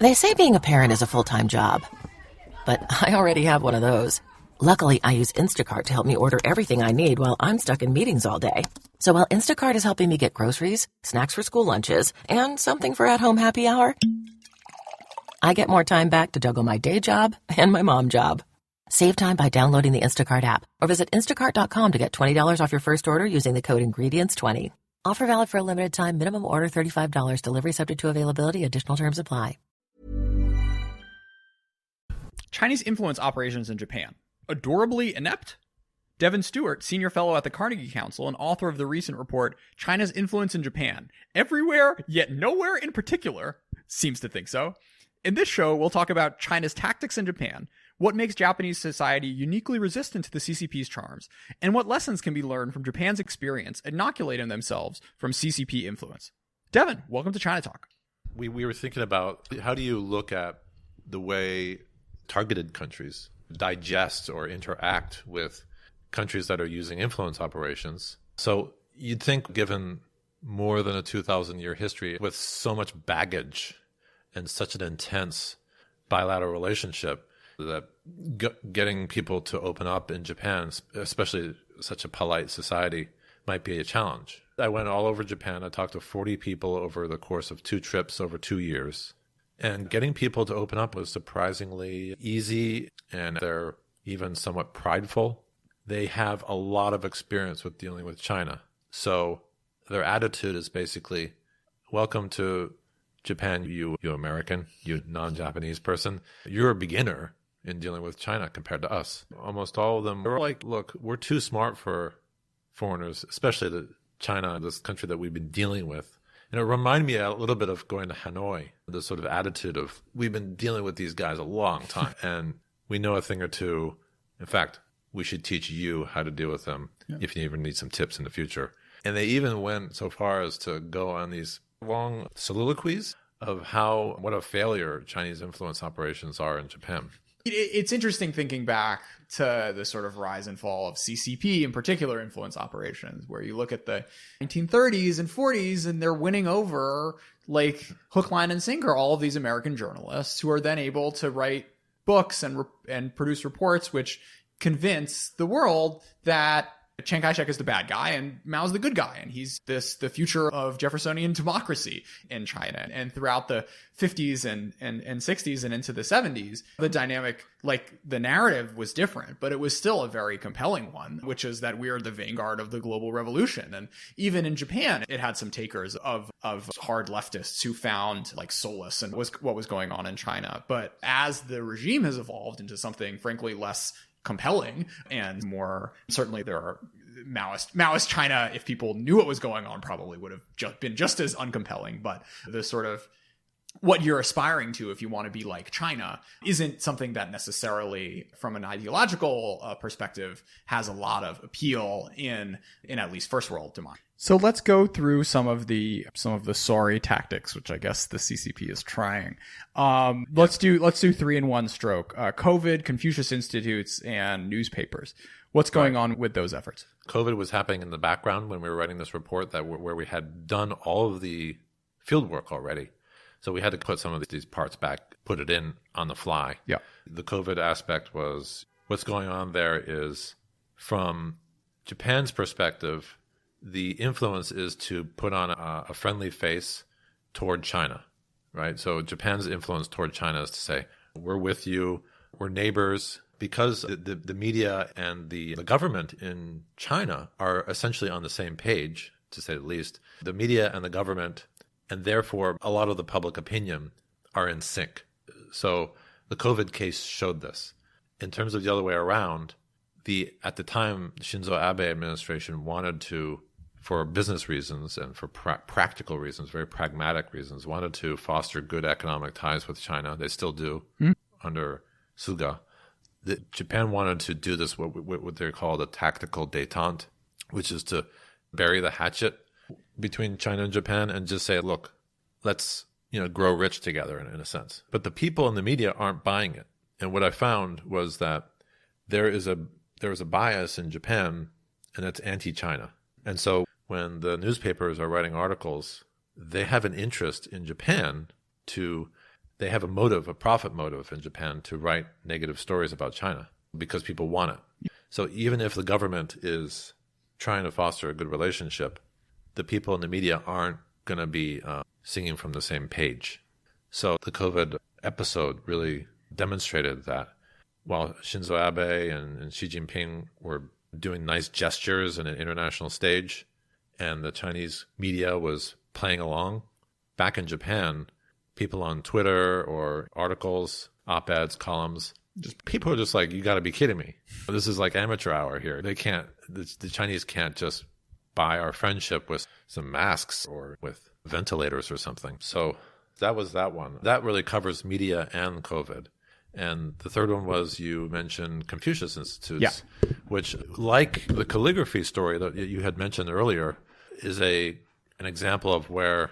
They say being a parent is a full-time job, but I already have one of those. Luckily, I use Instacart to help me order everything I need while I'm stuck in meetings all day. So while Instacart is helping me get groceries, snacks for school lunches, and something for at-home happy hour, I get more time back to juggle my day job and my mom job. Save time by downloading the Instacart app or visit instacart.com to get $20 off your first order using the code INGREDIENTS20. Offer valid for a limited time. Minimum order $35. Delivery subject to availability. Additional terms apply. Chinese influence operations in Japan. Adorably inept? Devin Stewart, senior fellow at the Carnegie Council and author of the recent report, China's Influence in Japan. Everywhere, yet nowhere in particular, seems to think so. In this show, we'll talk about China's tactics in Japan, what makes Japanese society uniquely resistant to the CCP's charms, and what lessons can be learned from Japan's experience inoculating themselves from CCP influence. Devin, welcome to China Talk. We were thinking about how do you look at the way targeted countries digest or interact with countries that are using influence operations. So you'd think, given more than a 2,000-year history with so much baggage and such an intense bilateral relationship, that getting people to open up in Japan, especially such a polite society, might be a challenge. I went all over Japan. I talked to 40 people over the course of 2 trips over 2 years. And getting people to open up was surprisingly easy, and they're even somewhat prideful. They have a lot of experience with dealing with China. So their attitude is basically, welcome to Japan, you American, you non-Japanese person. You're a beginner in dealing with China compared to us. Almost all of them were like, look, we're too smart for foreigners, especially China, this country that we've been dealing with. And it reminded me a little bit of going to Hanoi, the sort of attitude of, we've been dealing with these guys a long time, and we know a thing or two. In fact, we should teach you how to deal with them if you ever need some tips in the future. And they even went so far as to go on these long soliloquies of what a failure Chinese influence operations are in Japan. It's interesting thinking back to the sort of rise and fall of CCP, in particular influence operations, where you look at the 1930s and 40s and they're winning over, like, hook, line, and sinker, all of these American journalists who are then able to write books and produce reports which convince the world that Chiang Kai-shek is the bad guy and Mao's the good guy, and he's the future of Jeffersonian democracy in China. And throughout the 50s and 60s and into the 70s, the dynamic, like, the narrative was different, but it was still a very compelling one, which is that we are the vanguard of the global revolution. And even in Japan, it had some takers of hard leftists who found, like, solace in what was going on in China. But as the regime has evolved into something frankly less compelling and more, certainly there are Maoist China, if people knew what was going on, probably would have been just as uncompelling. But the sort of what you're aspiring to, if you want to be like China, isn't something that necessarily, from an ideological perspective, has a lot of appeal in at least first world democracy. So let's go through some of the sorry tactics, which I guess the CCP is trying. Let's do 3 in 1 stroke. COVID, Confucius Institutes, and newspapers. What's going on with those efforts? COVID was happening in the background when we were writing this report, where we had done all of the field work already. So we had to put some of these parts back, put it in on the fly. Yeah. The COVID aspect was, what's going on there is, from Japan's perspective, the influence is to put on a friendly face toward China, right? So Japan's influence toward China is to say, we're with you, we're neighbors, because the media and the government in China are essentially on the same page, to say the least. The media and the government, and therefore a lot of the public opinion, are in sync. So the COVID case showed this. In terms of the other way around, at the time, the Shinzo Abe administration wanted to, for business reasons and for practical reasons, very pragmatic reasons, wanted to foster good economic ties with China. They still do under Suga. Japan wanted to do this, what they call the tactical détente, which is to bury the hatchet between China and Japan and just say, look, let's grow rich together in a sense. But the people in the media aren't buying it. And what I found was that there is a bias in Japan, and that's anti-China. And so when the newspapers are writing articles, they have an interest in Japan to they have a motive, a profit motive in Japan to write negative stories about China because people want it. So even if the government is trying to foster a good relationship, the people in the media aren't going to be singing from the same page. So the COVID episode really demonstrated that while Shinzo Abe and Xi Jinping were doing nice gestures in an international stage and the Chinese media was playing along, back in Japan, people on Twitter or articles, op-eds, columns, people are just like, you got to be kidding me. This is like amateur hour here. They can't, the Chinese can't just buy our friendship with some masks or with ventilators or something. So that was that one. That really covers media and COVID. And the third one was, you mentioned Confucius Institutes, which, like the calligraphy story that you had mentioned earlier, is an example of where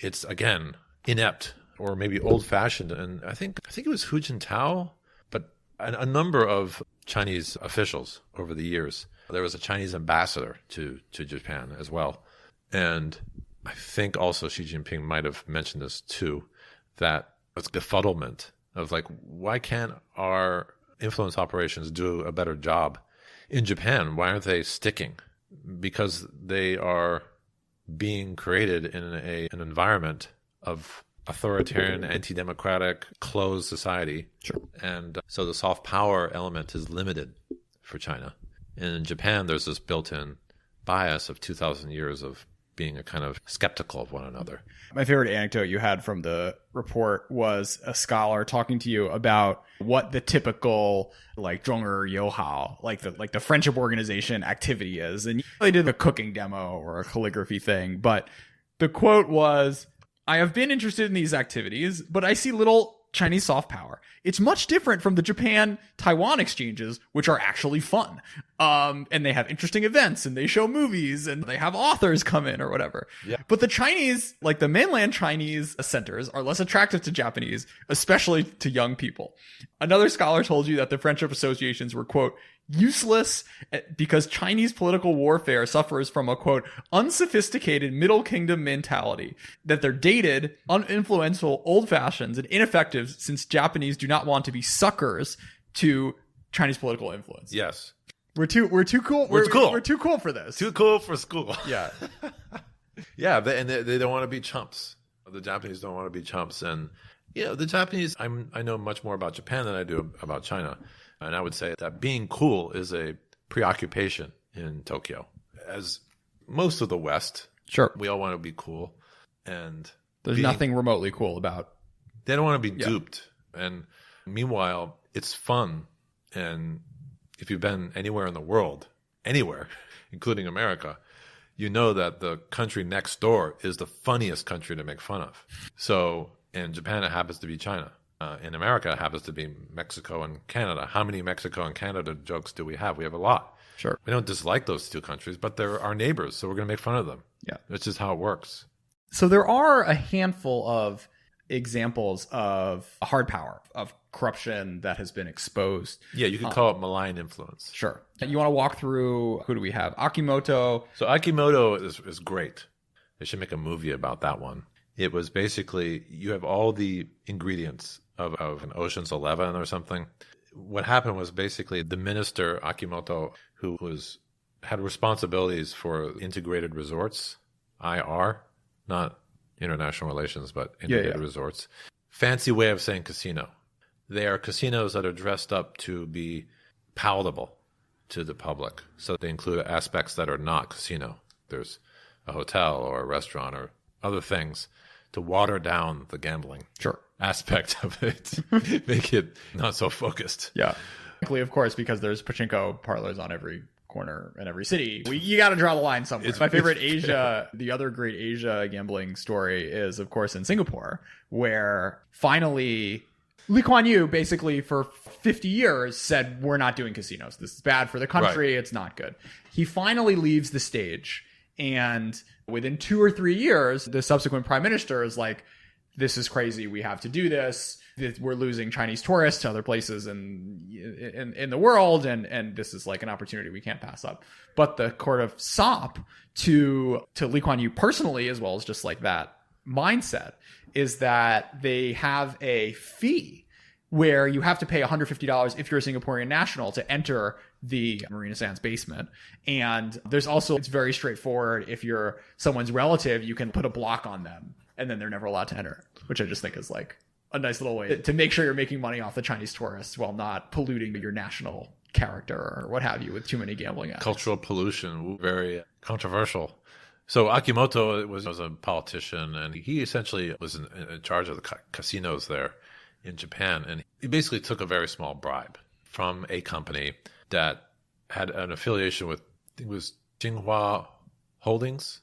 it's, again, inept or maybe old-fashioned. And I think it was Hu Jintao, but a number of Chinese officials over the years. There was a Chinese ambassador to Japan as well. And I think also Xi Jinping might have mentioned this too, that it's befuddlement of like, why can't our influence operations do a better job in Japan? Why aren't they sticking? Because they are being created in an environment of authoritarian, anti-democratic, closed society. Sure. And so the soft power element is limited for China. And in Japan, there's this built-in bias of 2,000 years of being a kind of skeptical of one another. My favorite anecdote you had from the report was a scholar talking to you about what the typical like Zhong'er Youhao, like the friendship organization activity is. And they did a cooking demo or a calligraphy thing, but the quote was, "I have been interested in these activities, but I see little Chinese soft power. It's much different from the Japan-Taiwan exchanges, which are actually fun. And they have interesting events and they show movies and they have authors come in or whatever. Yeah. But the Chinese, like the mainland Chinese centers, are less attractive to Japanese, especially to young people." Another scholar told you that the friendship associations were, quote, "useless because Chinese political warfare suffers from a, quote, unsophisticated middle kingdom mentality, that they're dated, uninfluential, old-fashioned, and ineffective since Japanese do not want to be suckers to Chinese political influence." Yes. We're too cool. We're cool. We're too cool for this. Too cool for school. Yeah. Yeah, they don't want to be chumps. The Japanese don't want to be chumps. And, you know, the Japanese, I know much more about Japan than I do about China. And I would say that being cool is a preoccupation in Tokyo. As most of the West, Sure. we all want to be cool. And There's nothing remotely cool about. they don't want to be duped. And meanwhile, it's fun. And if you've been anywhere in the world, anywhere, including America, you know that the country next door is the funniest country to make fun of. So in Japan, it happens to be China. In America, it happens to be Mexico and Canada. How many Mexico and Canada jokes do we have? We have a lot. Sure. We don't dislike those two countries, but they're our neighbors, so we're going to make fun of them. Yeah. That's just how it works. So there are a handful of examples of hard power, of corruption that has been exposed. Yeah, you could call it malign influence. Sure. You want to walk through, who do we have? Akimoto. So Akimoto is great. They should make a movie about that one. It was basically, you have all the ingredients of an Ocean's 11 or something. What happened was basically the minister, Akimoto, who had responsibilities for integrated resorts, IR, not international relations, but integrated resorts. Fancy way of saying casino. They are casinos that are dressed up to be palatable to the public. So they include aspects that are not casino. There's a hotel or a restaurant or other things to water down the gambling aspect of it, make it not so focused. Yeah. Of course, because there's pachinko parlors on every corner in every city. You got to draw the line somewhere. It's my favorite Asia. The other great Asia gambling story is, of course, in Singapore, where finally Lee Kuan Yew basically for 50 years said, we're not doing casinos. This is bad for the country. Right. It's not good. He finally leaves the stage. And within 2 or 3 years, the subsequent prime minister is like, this is crazy. We have to do this. We're losing Chinese tourists to other places in the world. And this is like an opportunity we can't pass up. But the court of SOP to Lee Kuan Yew personally, as well as just like that mindset is that they have a fee where you have to pay $150 if you're a Singaporean national to enter the Marina Sands basement. And there's also, it's very straightforward. If you're someone's relative, you can put a block on them and then they're never allowed to enter, which I just think is like a nice little way to make sure you're making money off the Chinese tourists while not polluting your national character or what have you with too many gambling addicts. Cultural pollution, very controversial. So Akimoto was a politician, and he essentially was in charge of the casinos there in Japan. And he basically took a very small bribe from a company that had an affiliation with, I think it was Jinhua Holdings.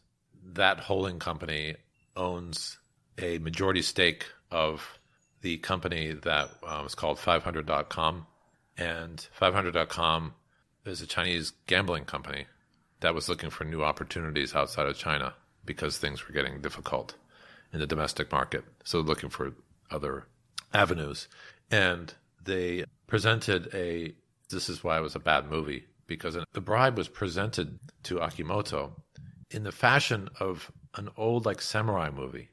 That holding company owns a majority stake of the company that was called 500.com. And 500.com is a Chinese gambling company that was looking for new opportunities outside of China because things were getting difficult in the domestic market. So looking for other avenues. And they presented this is why it was a bad movie, because the bribe was presented to Akimoto in the fashion of an old like samurai movie,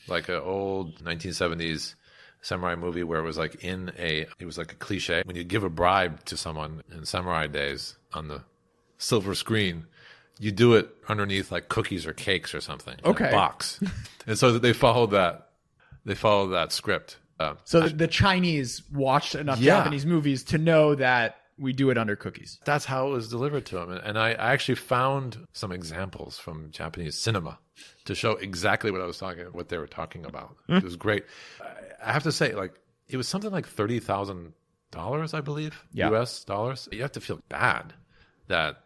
like an old 1970s samurai movie where it was like it was like a cliche. When you give a bribe to someone in samurai days on the silver screen, you do it underneath like cookies or cakes or something. Okay. In a box. And so they followed that script. So the Chinese watched enough Japanese movies to know that we do it under cookies. That's how it was delivered to them. And I actually found some examples from Japanese cinema to show exactly what they were talking about. It was great. I have to say, like, it was something like $30,000, I believe, US dollars. You have to feel bad that,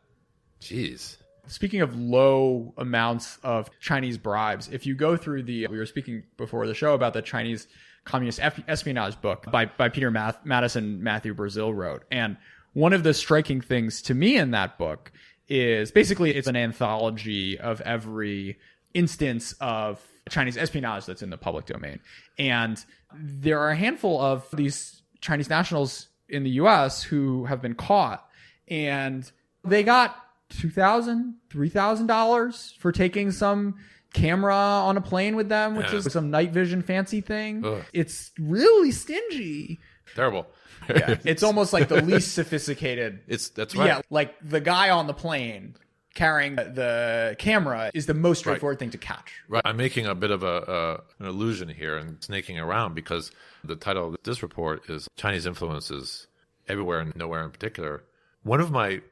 geez. Speaking of low amounts of Chinese bribes, if you go through we were speaking before the show about the Chinese communist espionage book by Peter Madison Matthew Brazil wrote. And one of the striking things to me in that book is basically it's an anthology of every instance of Chinese espionage that's in the public domain. And there are a handful of these Chinese nationals in the US who have been caught, and they got $2,000, $3,000 for taking some camera on a plane with them, which is some night vision fancy thing. Ugh. It's really stingy. Terrible. Yeah, it's almost like the least sophisticated. That's right. Yeah, like the guy on the plane carrying the camera is the most straightforward thing to catch. Right. I'm making a bit of an illusion here and snaking around because the title of this report is Chinese Influences Everywhere and Nowhere in Particular. One of my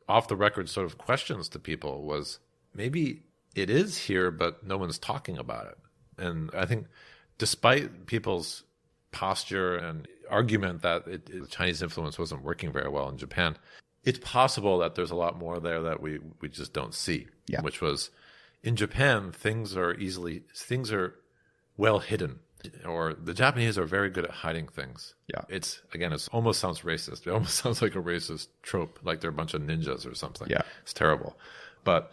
off-the-record sort of questions to people was maybe it is here, but no one's talking about it. And I think despite people's posture and argument that Chinese influence wasn't working very well in Japan, it's possible that there's a lot more there that we just don't see. Yeah. Which was in Japan, things are well hidden, or the Japanese are very good at hiding things. Yeah. It almost sounds racist. It almost sounds like a racist trope, like they're a bunch of ninjas or something. Yeah. It's terrible. But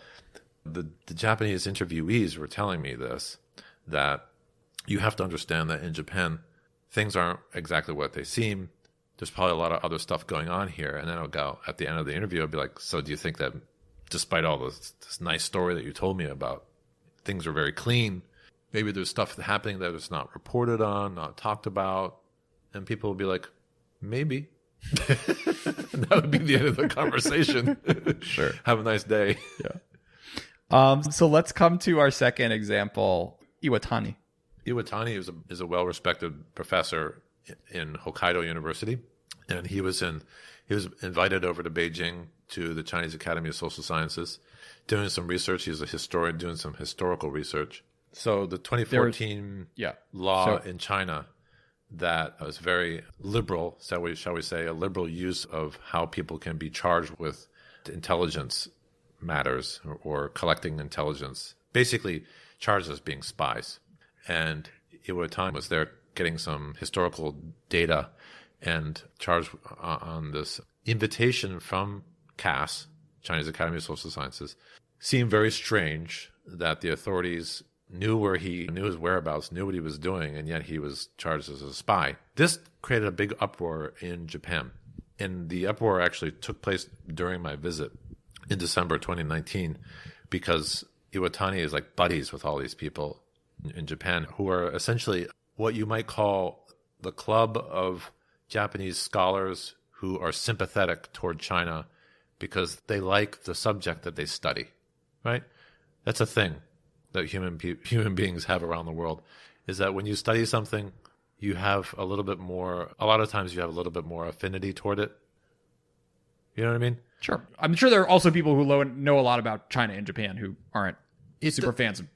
the Japanese interviewees were telling me that you have to understand that in Japan, things aren't exactly what they seem. There's probably a lot of other stuff going on here. And then I'll go at the end of the interview, I'll be like, so do you think that despite all this nice story that you told me about, things are very clean? Maybe there's stuff happening that is not reported on, not talked about. And people will be like, maybe. That would be the end of the conversation. Sure. Have a nice day. Yeah. So let's come to our second example, Iwatani. Iwatani is a well-respected professor in Hokkaido University, and he was invited over to Beijing to the Chinese Academy of Social Sciences, doing some research. He's a historian doing some historical research. So the 2014 law in China that was very liberal, shall we say, a liberal use of how people can be charged with intelligence matters or collecting intelligence, basically charged as being spies. And Iwatani was there getting some historical data and charged on this invitation from CAS, Chinese Academy of Social Sciences. Seemed very strange that the authorities knew his whereabouts, knew what he was doing, and yet he was charged as a spy. This created a big uproar in Japan. And the uproar actually took place during my visit in December 2019 because Iwatani is like buddies with all these people in Japan who are essentially what you might call the club of Japanese scholars who are sympathetic toward China because they like the subject that they study, right? That's a thing that human beings have around the world, is that when you study something, you have a lot of times you have a little bit more affinity toward it. You know what I mean? Sure. I'm sure there are also people who know a lot about China and Japan who aren't super fans of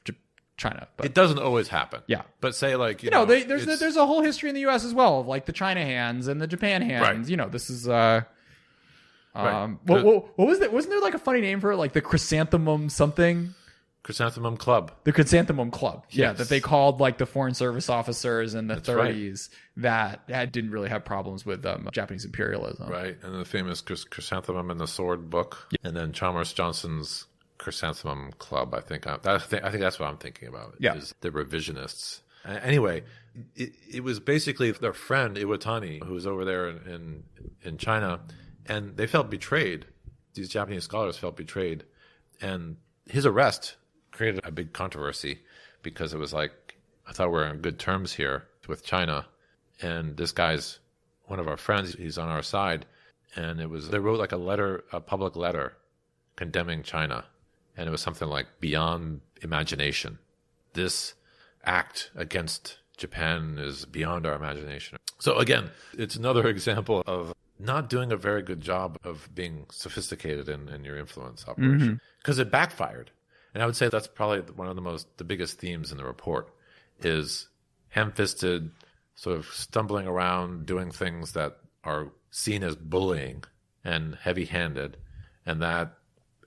China. But it doesn't always happen. Yeah. But say like, there's a whole history in the US as well of like the China hands and the Japan hands. Right. This is Right. what was that? Wasn't there like a funny name for it? Like the chrysanthemum something? Chrysanthemum Club. The Chrysanthemum Club. Yeah, Yes. that they called like the foreign service officers in the That's 30s that didn't really have problems with Japanese imperialism. Right. And the famous Chrysanthemum and the Sword book. Yeah. And then Chalmers Johnson's Chrysanthemum Club. I think that's what I'm thinking about. Yeah. Is the revisionists. Anyway, it was basically their friend Iwatani who was over there in China, and they felt betrayed. These Japanese scholars felt betrayed, and his arrest created a big controversy because it was like, I thought we're on good terms here with China, and this guy's one of our friends. He's on our side, and they wrote like a public letter condemning China, and it was something like beyond imagination. This act against Japan is beyond our imagination. So again, it's another example of not doing a very good job of being sophisticated in your influence operation, because it backfired. And I would say that's probably one of the biggest themes in the report is ham-fisted, sort of stumbling around, doing things that are seen as bullying and heavy-handed, and that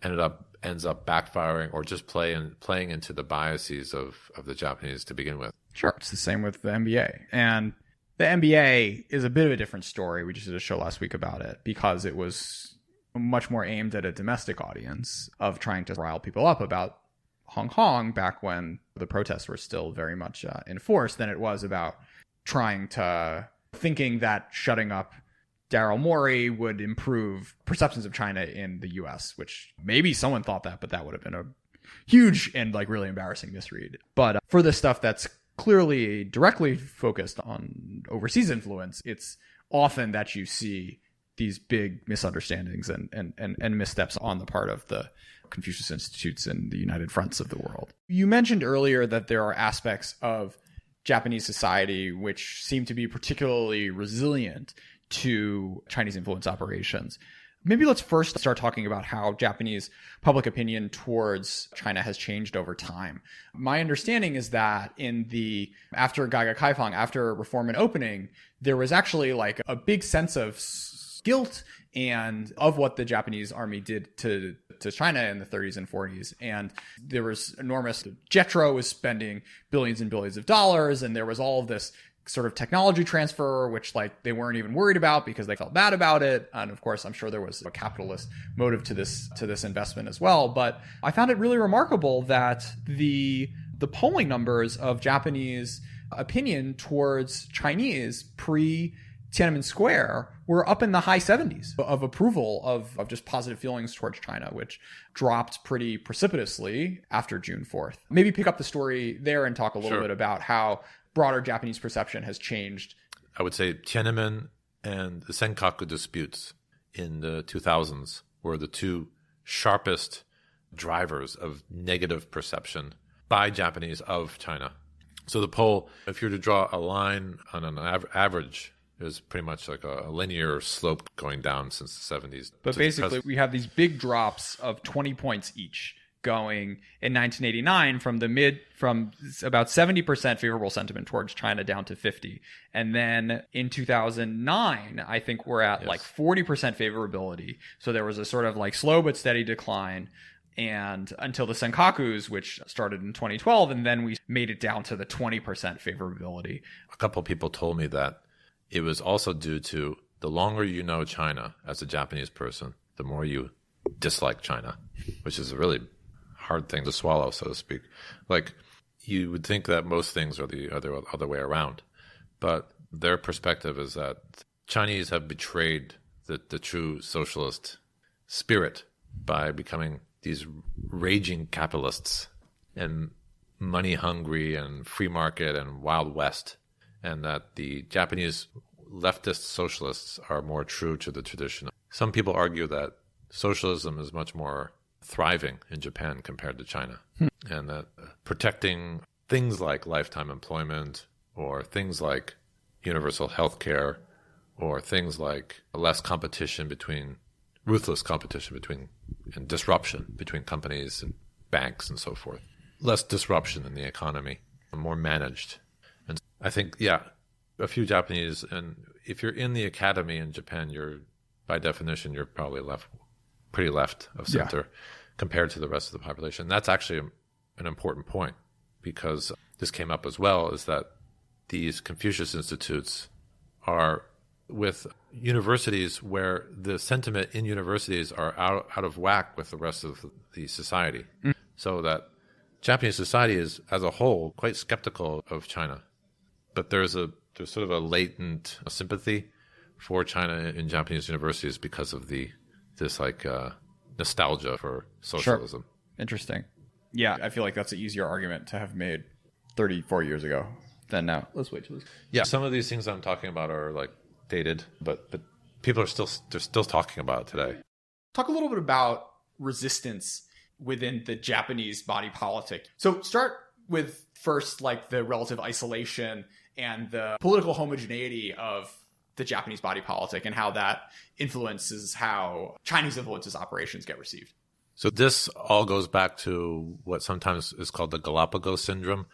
ends up backfiring or just playing into the biases of the Japanese to begin with. Sure. It's the same with the NBA. And the NBA is a bit of a different story. We just did a show last week about it because it was much more aimed at a domestic audience of trying to rile people up about Hong Kong back when the protests were still very much in force than it was about thinking that shutting up Daryl Morey would improve perceptions of China in the US, which maybe someone thought that, but that would have been a huge and like really embarrassing misread. But for the stuff that's clearly directly focused on overseas influence, it's often that you see these big misunderstandings and missteps on the part of the Confucius Institutes and the United Fronts of the world. You mentioned earlier that there are aspects of Japanese society which seem to be particularly resilient to Chinese influence operations. Maybe let's first start talking about how Japanese public opinion towards China has changed over time. My understanding is that after Gaiga Kaifang, after reform and opening, there was actually like a big sense of guilt and of what the Japanese army did to China in the 30s and 40s. And there was enormous, JETRO was spending billions and billions of dollars, and there was all of this sort of technology transfer, which like they weren't even worried about because they felt bad about it. And of course, I'm sure there was a capitalist motive to this investment as well. But I found it really remarkable that the polling numbers of Japanese opinion towards Chinese pre-Tiananmen Square were up in the high 70s of approval of just positive feelings towards China, which dropped pretty precipitously after June 4th. Maybe pick up the story there and talk a little bit about how broader Japanese perception has changed. I would say Tiananmen and the Senkaku disputes in the 2000s were the two sharpest drivers of negative perception by Japanese of China. So the poll, if you were to draw a line on an average, it was pretty much like a linear slope going down since the 70s. But basically, we have these big drops of 20 points each going in 1989 from about 70% favorable sentiment towards China down to 50. And then in 2009, I think we're at like 40% favorability. So there was a sort of like slow but steady decline, and until the Senkakus, which started in 2012, and then we made it down to the 20% favorability. A couple of people told me that it was also due to the longer you know China as a Japanese person, the more you dislike China, which is a really hard thing to swallow, so to speak. Like, you would think that most things are the other way around, but their perspective is that Chinese have betrayed the true socialist spirit by becoming these raging capitalists, and money hungry and free market and Wild West, and that the Japanese leftist socialists are more true to the tradition. Some people argue that socialism is much more thriving in Japan compared to China, and that protecting things like lifetime employment or things like universal health care or things like ruthless competition between and disruption between companies and banks and so forth. Less disruption in the economy, more managed. And I think, a few Japanese, and if you're in the academy in Japan, by definition, you're probably pretty left of center compared to the rest of the population. That's actually an important point, because this came up as well, is that these Confucius institutes are with universities where the sentiment in universities are out of whack with the rest of the society. So that Japanese society is, as a whole, quite skeptical of China. But there's sort of a latent sympathy for China in Japanese universities because of this nostalgia for socialism. Sure. Interesting. Yeah, I feel like that's an easier argument to have made 34 years ago than now. Let's wait till this. Yeah, some of these things I'm talking about are dated, but people are still talking about it today. Talk a little bit about resistance within the Japanese body politic. So start with first the relative isolation and the political homogeneity of the Japanese body politic and how that influences how Chinese influences operations get received. So this all goes back to what sometimes is called the Galapagos syndrome,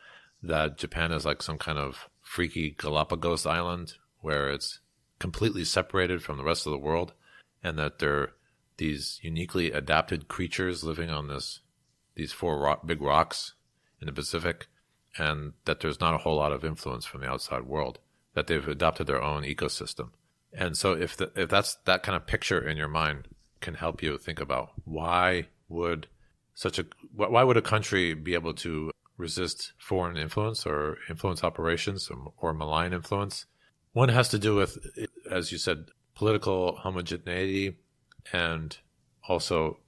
that Japan is like some kind of freaky Galapagos island where it's completely separated from the rest of the world, and that they're these uniquely adapted creatures living on these four big rocks in the Pacific, and that there's not a whole lot of influence from the outside world, that they've adopted their own ecosystem. And so if that's that kind of picture in your mind can help you think about why would a country be able to resist foreign influence or influence operations or malign influence. One has to do with, as you said, political homogeneity and also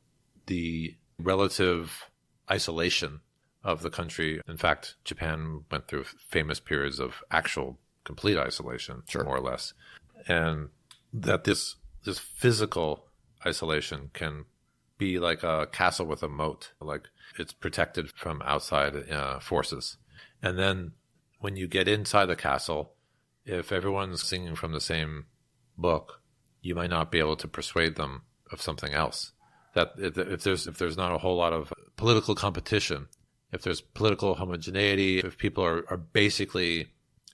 the relative isolation of the country. In fact, Japan went through famous periods of actual complete isolation, more or less. And that this physical isolation can be like a castle with a moat, like it's protected from outside forces. And then when you get inside the castle, if everyone's singing from the same book, you might not be able to persuade them of something else. That if there's not a whole lot of political competition, if there's political homogeneity, if people are basically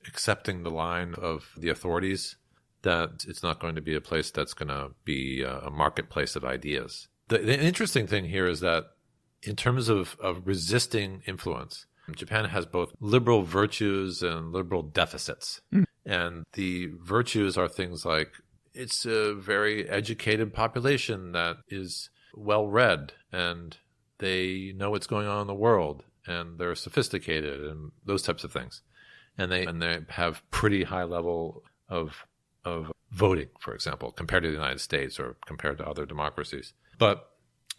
accepting the line of the authorities, that it's not going to be a place that's going to be a marketplace of ideas. The interesting thing here is that in terms of resisting influence, Japan has both liberal virtues and liberal deficits. And the virtues are things like it's a very educated population that is well-read and they know what's going on in the world and they're sophisticated and those types of things. And they have pretty high level of voting, for example, compared to the United States or compared to other democracies. But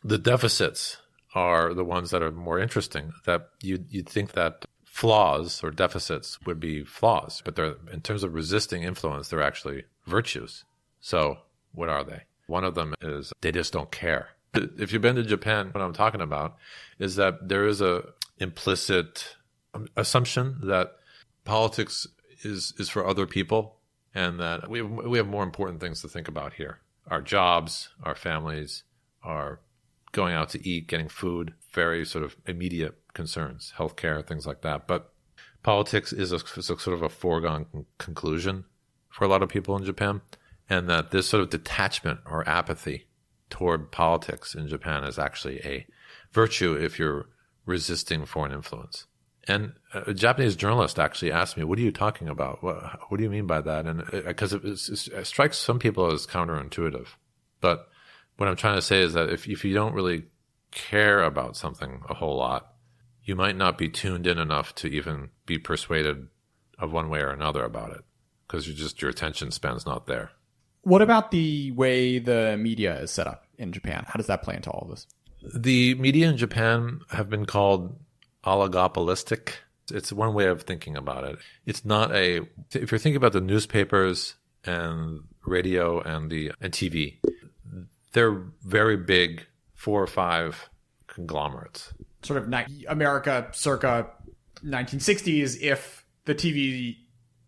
the deficits are the ones that are more interesting, that you'd think that flaws or deficits would be flaws, but they're, in terms of resisting influence, they're actually virtues. So what are they? One of them is they just don't care. If you've been to Japan, what I'm talking about is that there is a implicit assumption that politics is for other people, and that we have more important things to think about here. Our jobs, our families, our going out to eat, getting food, very sort of immediate concerns, healthcare, things like that. But politics is a sort of a foregone conclusion for a lot of people in Japan, and that this sort of detachment or apathy toward politics in Japan is actually a virtue if you're resisting foreign influence. And a Japanese journalist actually asked me, what are you talking about? What do you mean by that? And because it strikes some people as counterintuitive. But what I'm trying to say is that if you don't really care about something a whole lot, you might not be tuned in enough to even be persuaded of one way or another about it, because your attention span's not there. What about the way the media is set up in Japan? How does that play into all of this? The media in Japan have been called oligopolistic. It's one way of thinking about it. It's not if you're thinking about the newspapers and radio and TV, they're very big 4 or 5 conglomerates. Sort of America circa 1960s, if the TV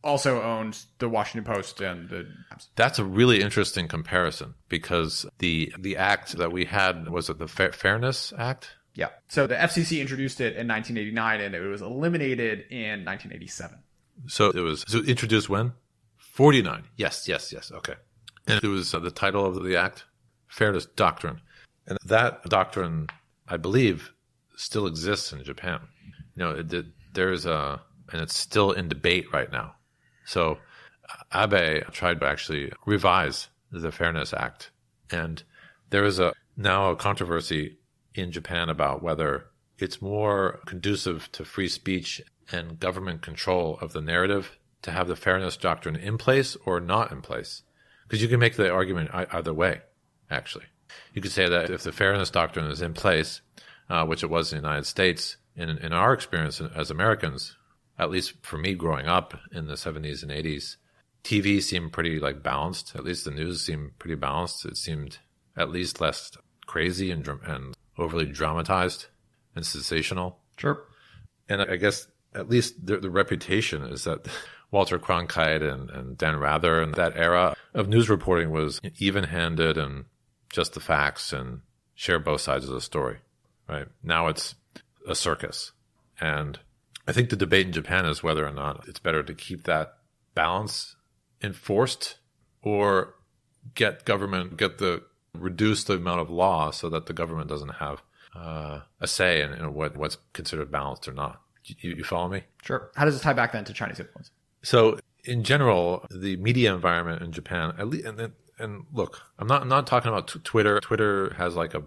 also owned the Washington Post and the... That's a really interesting comparison, because the act that we had, was it the Fairness Act? Yeah. So the FCC introduced it in 1989, and it was eliminated in 1987. So it was introduced when? 49. Yes. Okay. And it was the title of the act, Fairness Doctrine. And that doctrine, I believe, still exists in Japan. And it's still in debate right now. So Abe tried to actually revise the Fairness Act. And there is now a controversy in Japan about whether it's more conducive to free speech and government control of the narrative to have the Fairness Doctrine in place or not in place. Because you can make the argument either way, actually. You could say that if the Fairness Doctrine is in place, which it was in the United States, in our experience as Americans, at least for me growing up in the 70s and 80s, TV seemed pretty balanced. At least the news seemed pretty balanced. It seemed at least less crazy and overly dramatized and sensational. Sure. And I guess at least the reputation is that Walter Cronkite and Dan Rather and that era of news reporting was even-handed and just the facts and share both sides of the story. Right? Now it's a circus. And I think the debate in Japan is whether or not it's better to keep that balance enforced or reduce the amount of law so that the government doesn't have a say in what's considered balanced or not. You follow me? Sure. How does this tie back then to Chinese influence? So in general, the media environment in Japan, at least, and look, I'm not talking about Twitter. Twitter has a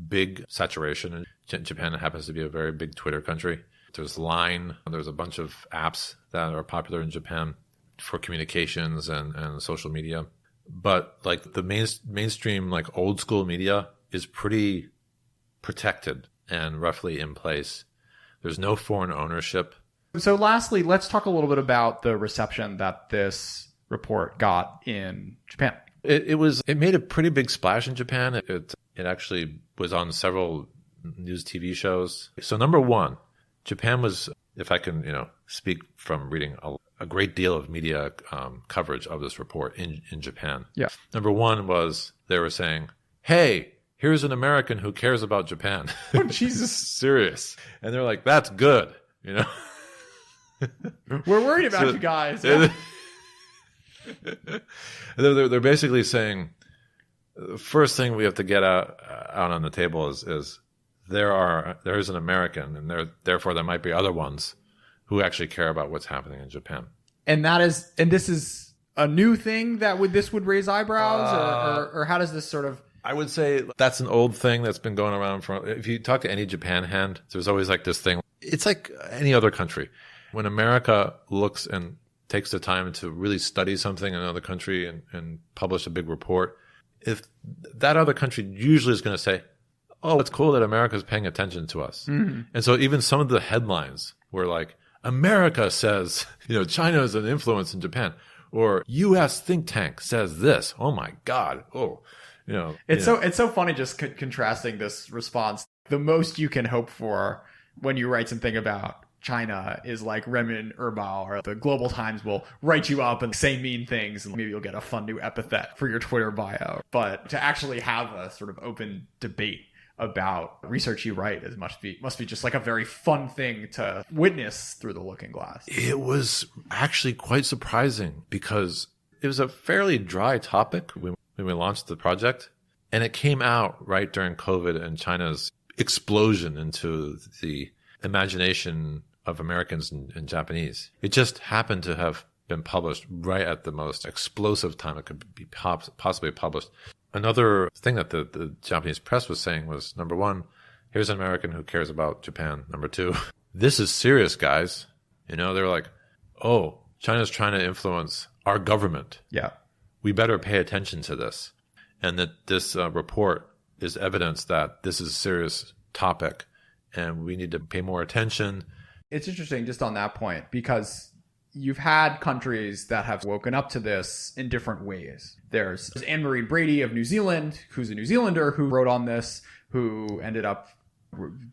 big saturation. In Japan, it happens to be a very big Twitter country. There's Line. There's a bunch of apps that are popular in Japan for communications and social media. But the mainstream, old school media is pretty protected and roughly in place. There's no foreign ownership. So lastly, let's talk a little bit about the reception that this report got in Japan. It made a pretty big splash in Japan. It actually was on several news TV shows. So number one, Japan was, if I can, speak from reading a great deal of media coverage of this report in Japan. Yeah. Number one was they were saying, hey, here's an American who cares about Japan. Oh, Jesus. Serious. And they're like, that's good. We're worried about you guys. Yeah. They're basically saying, the first thing we have to get out on the table is there is an American, and therefore there might be other ones who actually care about what's happening in Japan. And this is a new thing this would raise eyebrows, or how does this sort of? I would say that's an old thing that's been going around if you talk to any Japan hand, there's always this thing. It's like any other country. When America looks and takes the time to really study something in another country and publish a big report, if that other country usually is going to say, oh, it's cool that America is paying attention to us. Mm-hmm. And so even some of the headlines were like, America says, China is an influence in Japan, or U.S. think tank says this. Oh my God. Oh, It's so funny just contrasting this response. The most you can hope for when you write something about China is Remen Erbao or the Global Times will write you up and say mean things, and maybe you'll get a fun new epithet for your Twitter bio. But to actually have a sort of open debate about research you write must be just a very fun thing to witness through the looking glass. It was actually quite surprising because it was a fairly dry topic when we launched the project, and it came out right during COVID and China's explosion into the imagination of Americans and Japanese. It just happened to have been published right at the most explosive time it could be possibly published. Another thing that the Japanese press was saying was, number one, here's an American who cares about Japan. Number two, this is serious, guys. They were like, oh, China's trying to influence our government. Yeah. We better pay attention to this. And that this report is evidence that this is a serious topic and we need to pay more attention. It's interesting just on that point, because you've had countries that have woken up to this in different ways. There's Anne-Marie Brady of New Zealand, who's a New Zealander who wrote on this, who ended up,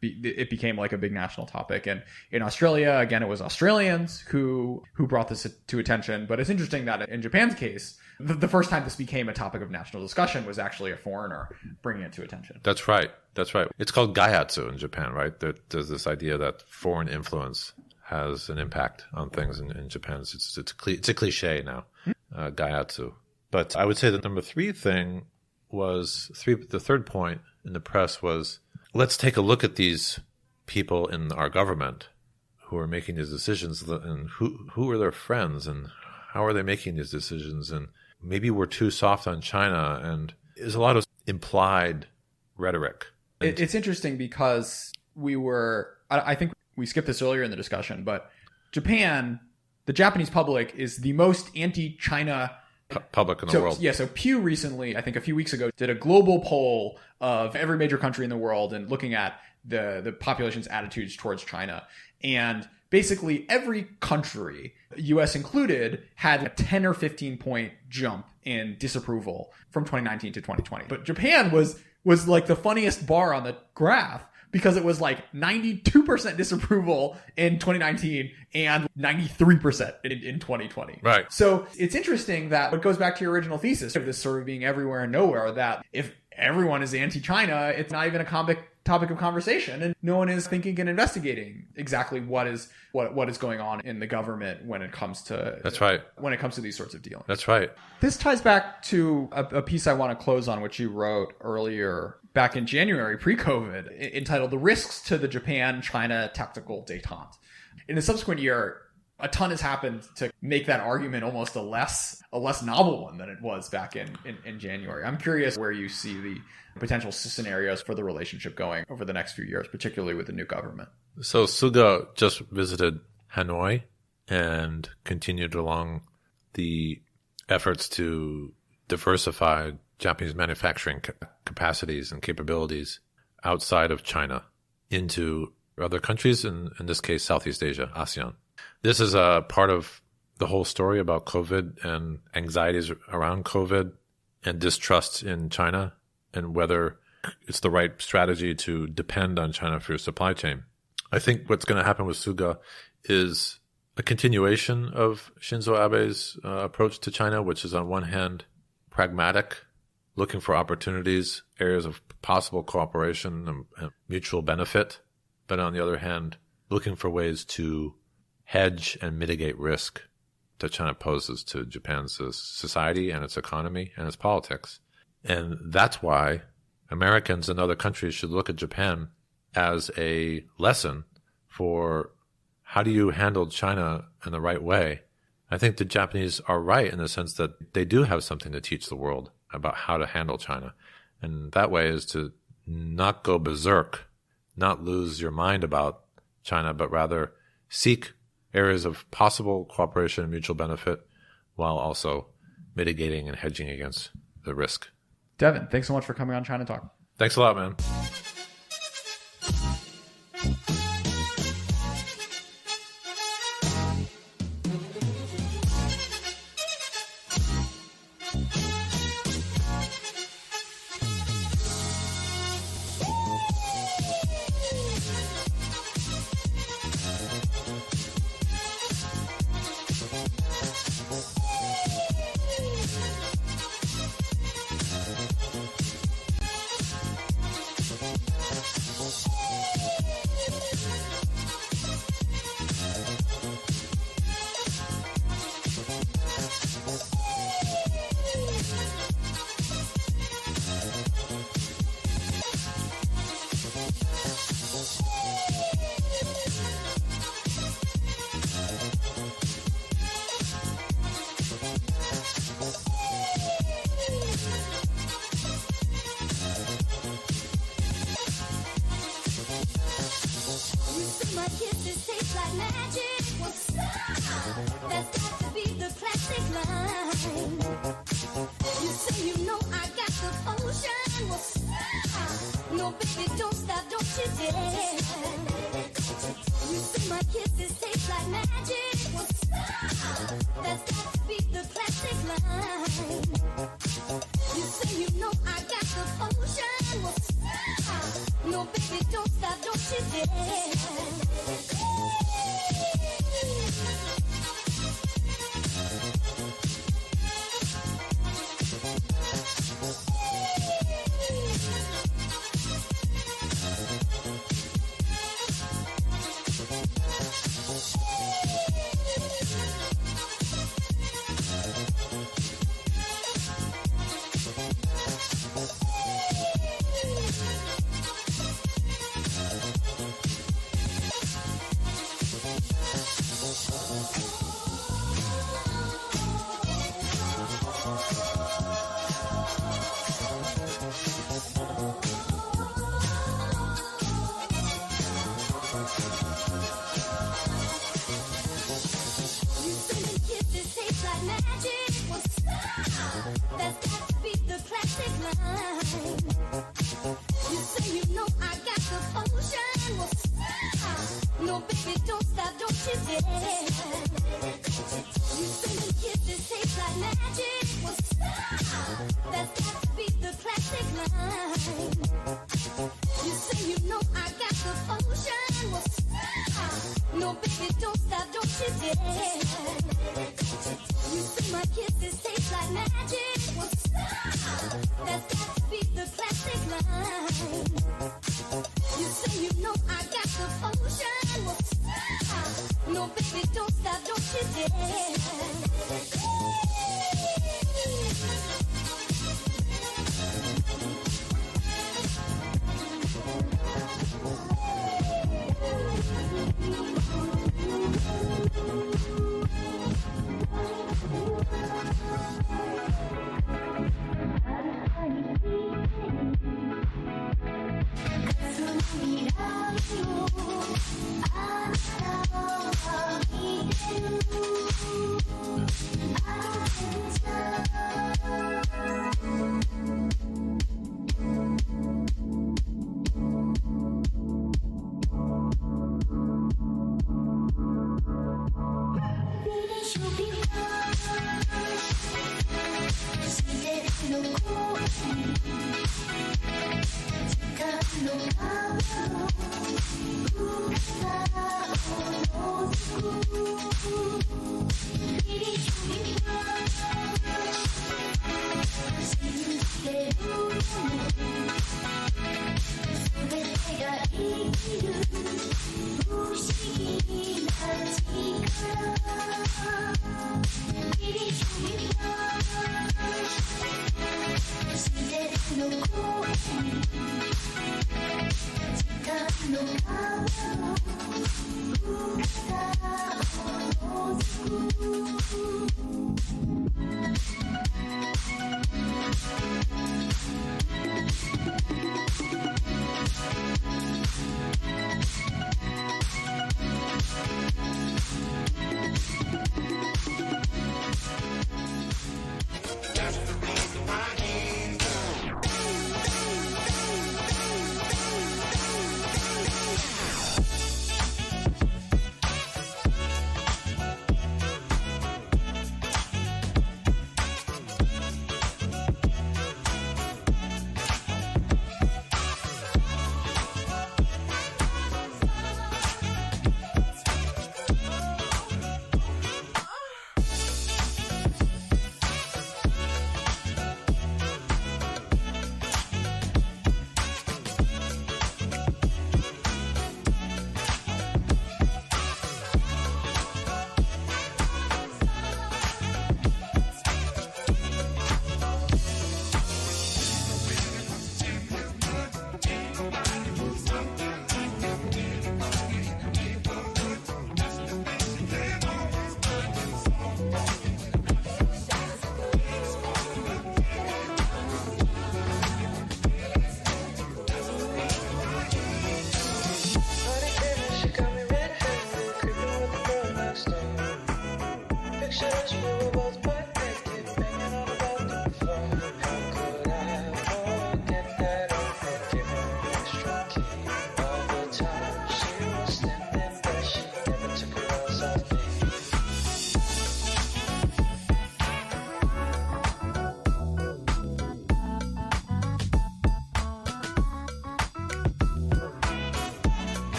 it became like a big national topic. And in Australia, again, it was Australians who brought this to attention. But it's interesting that in Japan's case, the first time this became a topic of national discussion was actually a foreigner bringing it to attention. That's right. That's right. It's called gaiatsu in Japan, right? There's this idea that foreign influence has an impact on things in Japan. It's a cliche now, gaiatsu. But I would say the number 3 thing was the third point in the press was, let's take a look at these people in our government who are making these decisions, and who are their friends, and how are they making these decisions, and maybe we're too soft on China, and there's a lot of implied rhetoric. It's interesting because I think we skipped this earlier in the discussion, but Japan, the Japanese public is the most anti-China public in the world. Yeah, so Pew recently, I think a few weeks ago, did a global poll of every major country in the world and looking at the population's attitudes towards China. And basically every country, US included, had a 10 or 15 point jump in disapproval from 2019 to 2020. But Japan was like the funniest bar on the graph, because it was like 92% disapproval in 2019 and 93% in 2020. Right. So it's interesting that it goes back to your original thesis of this sort of being everywhere and nowhere, that if everyone is anti-China, it's not even a topic of conversation, and no one is thinking and investigating exactly what is going on in the government when it comes to these sorts of dealings. That's right. This ties back to a piece I want to close on, which you wrote earlier back in January, pre-COVID, entitled "The Risks to the Japan-China Tactical Détente." In the subsequent year, a ton has happened to make that argument almost a less novel one than it was back in January. I'm curious where you see the potential scenarios for the relationship going over the next few years, particularly with the new government. So Suga just visited Hanoi and continued along the efforts to diversify Japanese manufacturing capacities and capabilities outside of China into other countries, in this case, Southeast Asia, ASEAN. This is a part of the whole story about COVID and anxieties around COVID and distrust in China, and whether it's the right strategy to depend on China for your supply chain. I think what's going to happen with Suga is a continuation of Shinzo Abe's approach to China, which is on one hand pragmatic, looking for opportunities, areas of possible cooperation and mutual benefit, but on the other hand, looking for ways to hedge and mitigate risk that China poses to Japan's society and its economy and its politics. And that's why Americans and other countries should look at Japan as a lesson for how do you handle China in the right way. I think the Japanese are right in the sense that they do have something to teach the world about how to handle China. And that way is to not go berserk, not lose your mind about China, but rather seek areas of possible cooperation and mutual benefit while also mitigating and hedging against the risk. Devin, thanks so much for coming on China Talk. Thanks a lot, man. My kisses taste like magic. What's up? That's got to be the classic line. You say you know I got the potion. What's up? No, baby, don't stop, don't you dare. line. You say you know I got the potion. Well, stop. No, baby, don't stop, don't you dare.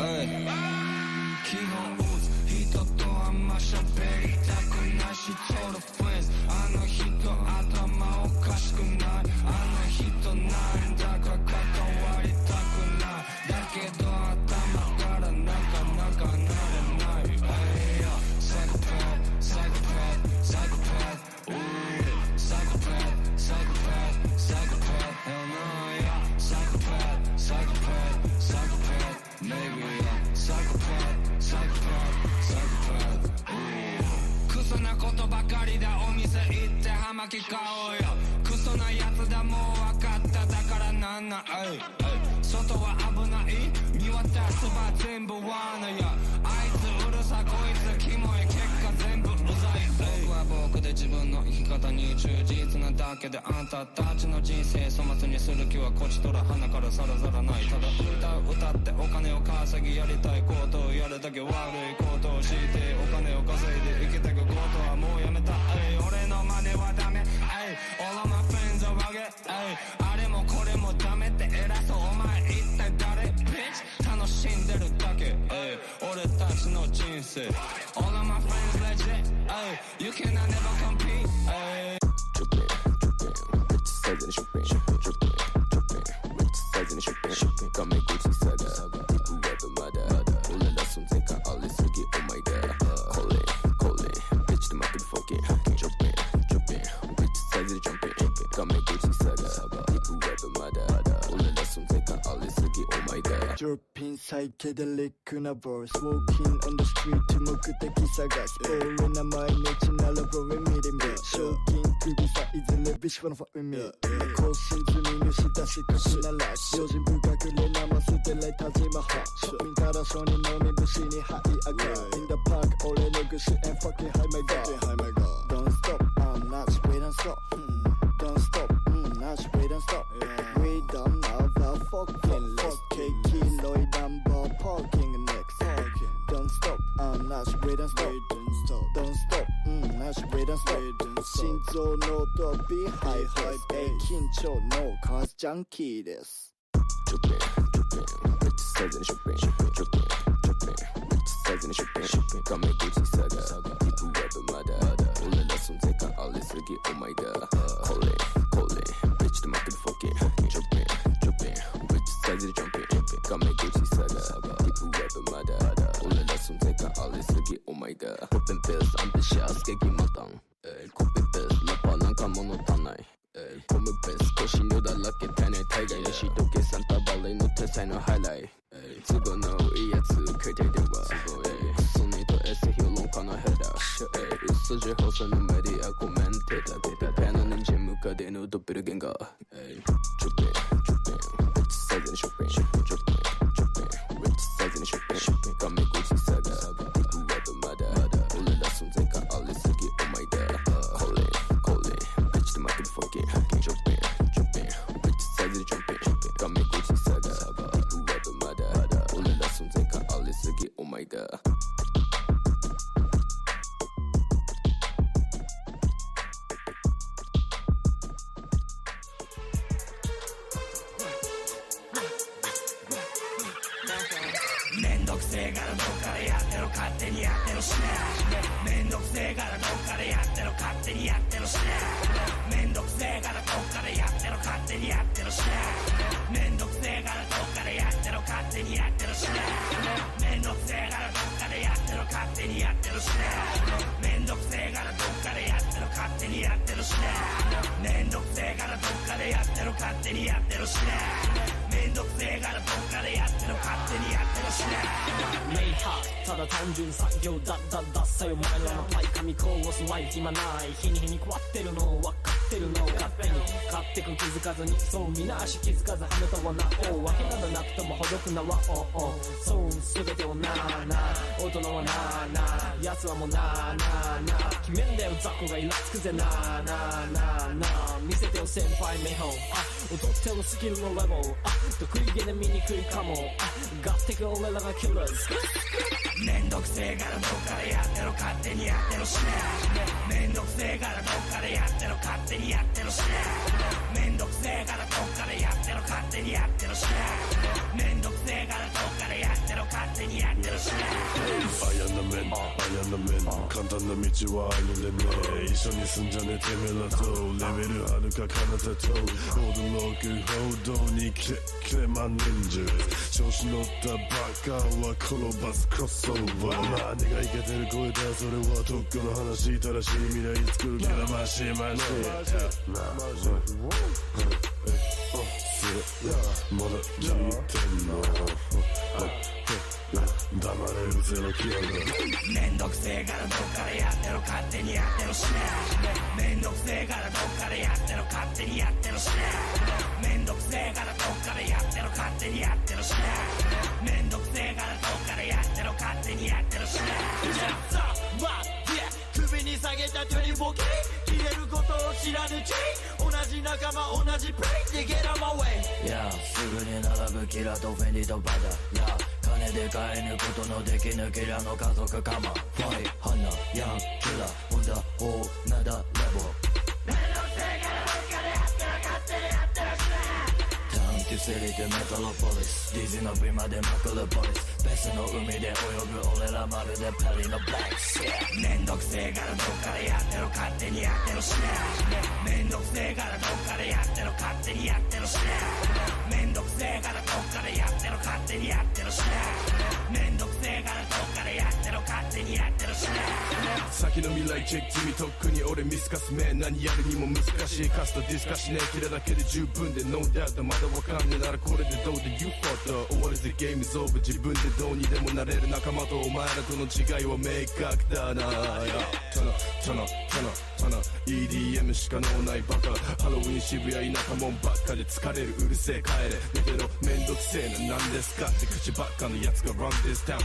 基本人とあんま喋りたくないしトルフレンズあの人頭おかしくないあの人なんだか関わりたくないだけど頭からなかなかなれないサイコパスサイコパスサイコパスサイコパスサイコパスサイコパス Hell no yeah サイコパスサイコパスサイコパス Maybe yeah サイコパスサイコパスサイコパスクソなことばかりだお店行って葉巻買おうよクソなやつだもう分かっただからなんなん外は危ない見渡すば全部罠やあいつうるさこいつキモい結果全部うざい僕は僕で自分の生き方に忠実なだけであんたたちの人生粗末にする気はこちとら鼻からさらさらないただ歌ってお金を稼ぎやりたいことをやるだけ悪いことをしてお金を稼いで生きてくことはもうやめた俺の真似はダメ All of my friends are rugged あれもこれもダメって偉そうお前一体誰 Bitch 楽しんでるだけ俺たちの人生 All of my friends legit You cannot never compete Drippin', drippin' bitch says in shopping Drippin', drippin' bitch says in shopping 가면 굳이 사가 people rapper 마다 올라라 손색가 알리 쓰기 oh my god Call it bitch the market fucking Drippin', drippin' bitch says in jumping 가면 굳이 사가 people rapper 마다 올라라 손색가 알리 쓰기 oh my god Dropping psychedelic na verse Walking on the street 目的探す俺な毎日ならブレミリミ賞金首さいずれビシフォのファミミ更新済みにしたしかしなら用心深くれなますてれ田島派庶民から商人のみ節に這い上がる In the park 俺の串 and fucking high my god Don't stop I'm not wait and stop Don't stop not wait and stop We don't have a fucking list Kロイナンバーパーキング next Don't stop I'm not wait and stop Don't stop not wait and stop 心臓の音ビハイハイ緊張のカースジャンキーです Drippin' drippin' bitch says in shopping Drippin' drippin' bitch says in shopping 가면 굳이 사가 people rapper 마다 올라라 손색가 알리 쓰기 oh my god Call it bitch the market fucking Drippin' drippin' bitch says in jumping 가면 굳이 사가 people rapper 마다 올라라 손색가 알리 쓰기 oh my god Poppin' pills I'm the shit 깨기 마땅 Copy pills 래퍼 난 가면 못하나이 Come best 腰にだらけてね大概にしとけサンタバレーの手才のハイライト都合のいいやつ食いたいではクソニーとエセ評論家のヘダ嘘情報そのメディアコメンテーターペンの忍者向かでのドッペルゲンガー Drippin' drippin' bitch says in shopping Drippin' drippin' bitch says in shopping 画面ごちさがpeople rapper まだ俺ら存在感ありすぎ Oh my god Call it bitch the market fucking Drippin' bitch says in jumping 画面ごちさがpeople rapper まだ俺ら存在感ありすぎ Oh my godめんどくせえからどっかでやってろ勝手にやってろしなめんどくせえからどっかでやってろ勝手にやってろしなめんどくせえからどっかでやってろ勝手にやってろしなめんどくせえからどっかでやってろ勝手にやってろしなめんどくせえからどっかでやってろ勝手にやってろしなめんどくせえからどっかでやってろ勝手にやってろしなめんどくせえからどっかでやってろ勝手にやってろしなめんどくせえからどっかでやってろ勝手にやってろしなメイハーただ単純作業ださよお前らのパイ紙こうすワイ暇ない日に日に食わってるの分かってるの勝手に買ってく気づかずにそうみな足気づかずはめたわなおわけなどなくともほどくなわおそうすべてをな大人はな奴はもうな決めんだよ雑魚がイラつくぜな見せてよ先輩目本踊ってよスキルのレベル得意げで見にくいかもがってく俺らがキルラーズめんどくせえからどっかでやってろ勝手にやってろしなめんどくせえからどっかでやってろ勝手にやってろしなめんどくせえからどっかでやってろ勝手にやってろしなめんどくせえからどっかでやってろ勝勝手にやってるしねアイアンな面簡単な道はあるでね一緒に住んじゃねてめらとレベルはるか彼方と驚く報道にキレキレマン忍者調子乗ったバカは転ばすクロスオーバーまあ根がいけてる声だそれはとっくの話正しい未来作るからマシマシまだ聞いてんの黙れるゼロキロめんどくせえからどっかでやってろ勝手にやってるしねめんどくせえからどっかでやってろ勝手にやってるしねめんどくせえからどっかでやってろ勝手にやってるしねめんどくせえからどっかでやってろ勝手にやってるしねじゃあさまあ首に下げた手にボケ切れることを知らぬチェイ同じ仲間同じプレイで Get on my way Yeah すぐに並ぶキラとフェンディとバダ Yeah 金で買えぬことのできぬキラの家族カマファイハンナヤンキラオンダオーナダレボめんどくせえからどっかでやってろ勝手にやってるしねTime to city to metropolis ディズのビマでマクロポリスベスの海で泳ぐ俺らまるでパリのブラックシェめんどくせえからどっかでやってろ勝手にやってるしねめんどくせえからどっかでやってろ勝手にやってるしねめんどくせえからどっかでやってろ勝手にやってるしねめんどくせえからどっかでやってろ勝手にやってるしね先の未来チェック済みとっくに俺見透かす目何やるにも難しいカスとディスカしねえキラだけで十分で No doubt まだわかんねえならこれでどうで You fucked up 終わりでゲーム is over 自分でどうにでもなれる仲間とお前らとの違いは明確だなEDM しか能ないバカハロウィン渋谷田舎もんばっかで疲れるうるせえ帰れ寝てろめんどくせえななんですかって口ばっかのやつが Run this town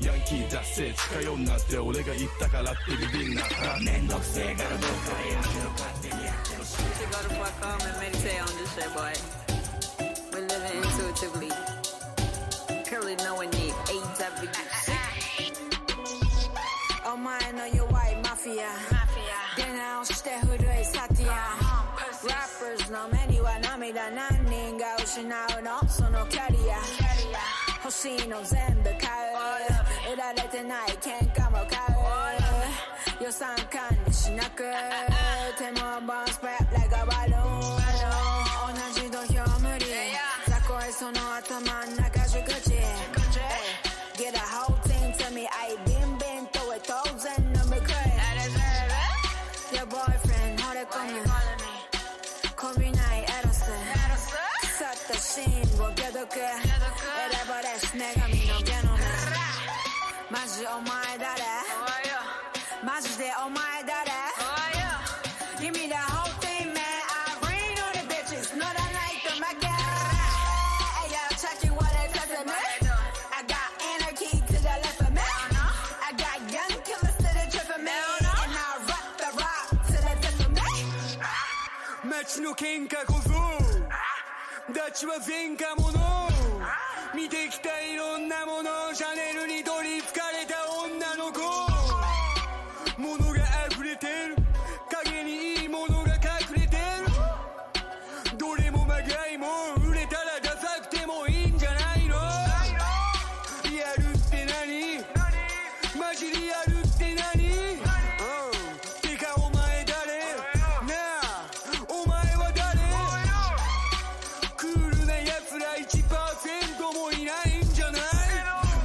ヤンキーだせ近寄んなって俺が言ったからってビビんなめんどくせえからどっかでやってろ勝手にやってるし You gotta fuck home and meditate on this shit, boy. We're living intuitively. Clearly no one need AIDS ever you sick. Oh my, I know you're white mafia. Then I don't stay who do it, Satya. Rappers no many wa namida nan nin ga ushinau no sono career. 欲しいの全部買う売られてない喧嘩も買う予算管理しなくてもボンスプレッlike a balloon 同じ土俵無理雑魚いその頭ん中熟知 Get a whole team to me 愛ビンビンとへ当然の報い Your boyfriend 惚れ込むこびないエロス腐ったシーンを解読選ばれし女神のゲノムマジお前誰マジでお前誰 Give me the whole thing man I bring all the bitches乗らないと負け Hey yo check it what it does to me I got anarchy to the left of me I got young killers to the trip of me And I rock the rock to the death of me 街の喧嘩こそダチは前科者見てきたいろんなものシャネルに取りつかれた女の子物が溢れてる影にいいものが隠れてるどれもまがいも売れたらダサくてもいいんじゃないのやるって何マジでやるって何てかお前誰なあお前は誰クールな奴ら 1% もいないんじゃない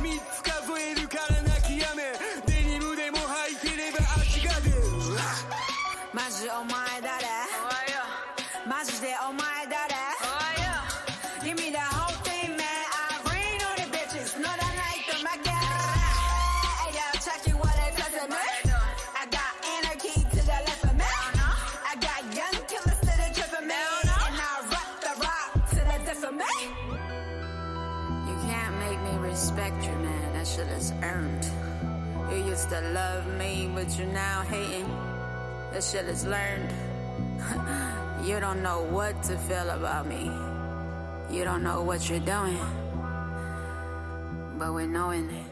3つ数えるから泣きやめデニムでも履いてれば足が出るマジお前誰マジでお前誰 Give me the whole thing man I bring all the bitches 乗らないと負け Hey yo check it what it does to me I got anarchy to the left of me I got young killers to the trip of me And I rock the rock to the death of me You can't make me respect you man That shit is earned You used to love me but you now hating That shit is learned You don't know what to feel about me You don't know what you're doing But we're knowing it